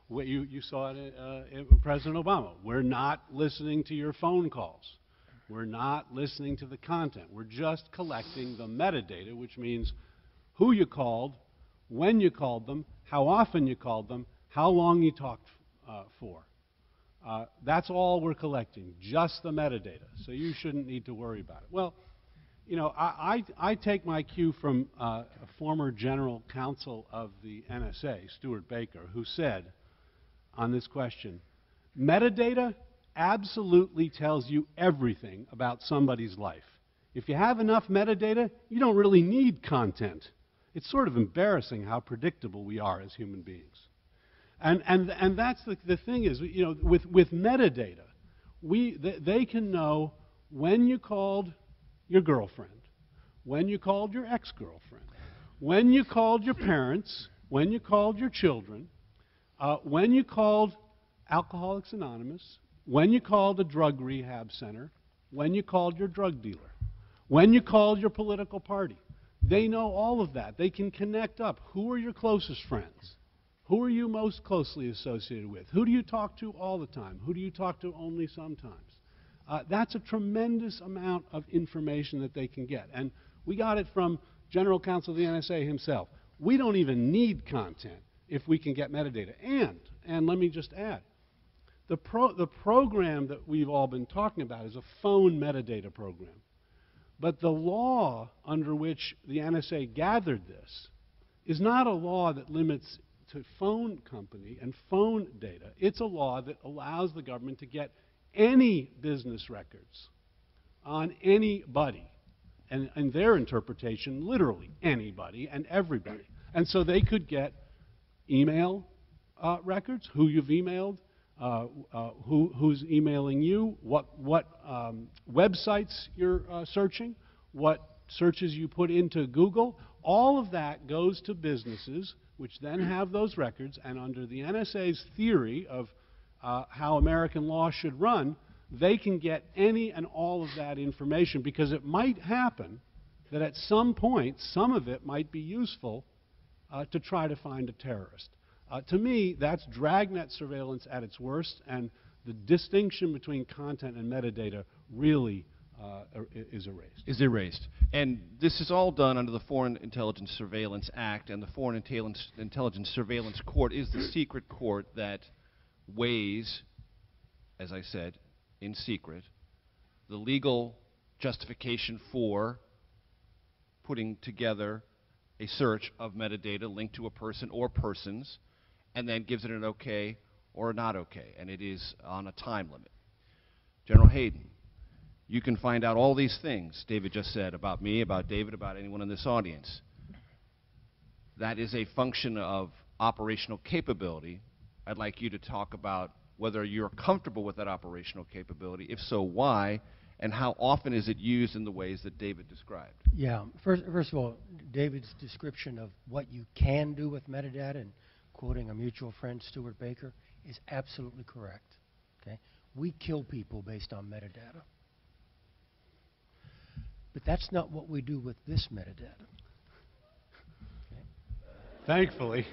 You saw it in President Obama. We're not listening to your phone calls. We're not listening to the content. We're just collecting the metadata, which means who you called, when you called them, how often you called them, how long you talked for. That's all we're collecting, just the metadata. So you shouldn't need to worry about it. Well, you know, I take my cue from a former general counsel of the NSA, Stuart Baker, who said on this question, metadata absolutely tells you everything about somebody's life. If you have enough metadata, you don't really need content. It's sort of embarrassing how predictable we are as human beings. And that's the thing is, you know, with metadata, they can know when you called your girlfriend, when you called your ex-girlfriend, when you called your parents, when you called your children, when you called Alcoholics Anonymous, when you called a drug rehab center, when you called your drug dealer, when you called your political party. They know all of that. They can connect up. Who are your closest friends? Who are you most closely associated with? Who do you talk to all the time? Who do you talk to only sometimes? That's a tremendous amount of information that they can get. And we got it from General Counsel of the NSA himself. We don't even need content if we can get metadata. And let me just add, the program that we've all been talking about is a phone metadata program. But the law under which the NSA gathered this is not a law that limits to phone company and phone data. It's a law that allows the government to get any business records on anybody. And in their interpretation, literally anybody and everybody. And so they could get email records, who you've emailed, who's emailing you, what websites you're searching, what searches you put into Google. All of that goes to businesses, which then have those records, and under the NSA's theory of how American law should run, they can get any and all of that information, because it might happen that at some point, some of it might be useful to try to find a terrorist. To me, that's dragnet surveillance at its worst, and the distinction between content and metadata really is erased. Is erased. And this is all done under the Foreign Intelligence Surveillance Act, and the Foreign Intelligence Surveillance Court is the secret court that weighs, as I said, in secret, the legal justification for putting together a search of metadata linked to a person or persons, and then gives it an okay or a not okay, and it is on a time limit. General Hayden, you can find out all these things David just said about me, about David, about anyone in this audience. That is a function of operational capability. I'd like you to talk about whether you're comfortable with that operational capability. If so, why? And how often is it used in the ways that David described? Yeah, first of all, David's description of what you can do with metadata, and quoting a mutual friend, Stuart Baker, is absolutely correct. Okay? We kill people based on metadata. But that's not what we do with this metadata. Okay? Thankfully.